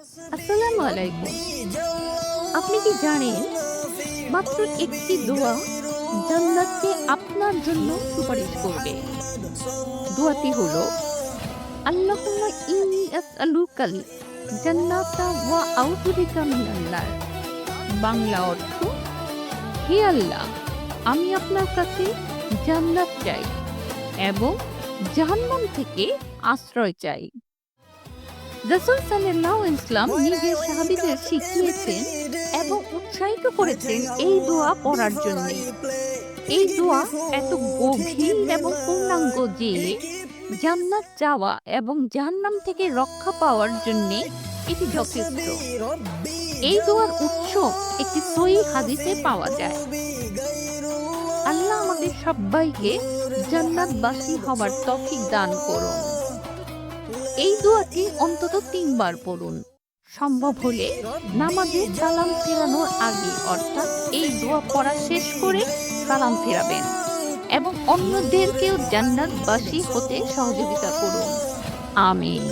আসসালামু আলাইকুম। আপনি কি জানেন মাত্র একটি দোয়া জান্নাতকে আপনার জন্য সুপারিশ করবে। দোয়াটি হলো আল্লাহুম্মা ইন্নী আসআলুকাল জান্নাতা ওয়া আউযু বিকা মিনান নার। বাংলা অর্থ, হে আল্লাহ, আমি আপনার কাছে জান্নাত চাই এবং জাহান্নাম থেকে আশ্রয় চাই। রাসূল সাল্লাল্লাহু আলাইহি ওয়াসাল্লাম নিজের সাহাবীদের শিখিয়েছেন এবং উৎসাহিত করেছেন এই দোয়া পড়ার জন্যে। এই দোয়া এত গভীর এবং পূর্ণাঙ্গ যে জান্নাত চাওয়া এবং জাহান্নাম থেকে রক্ষা পাওয়ার জন্যে এটি যথেষ্ট। এই দোয়ার উৎস একটি সহিহ হাদিসে পাওয়া যায়। আল্লাহ আমাদের সব্বাইকে জান্নাতবাসী হবার তৌফিক দান করুন। এই দোয়াটি অন্তত ৩ বার পড়ুন। সম্ভব হলে নামাজে সালাম ফেরানোর আগে, অর্থাৎ এই দোয়া পড়া শেষ করে সালাম ফেরাবেন এবং অন্যদেরকেও জান্নাতবাসী হতে সহযোগিতা করুন। আমিন।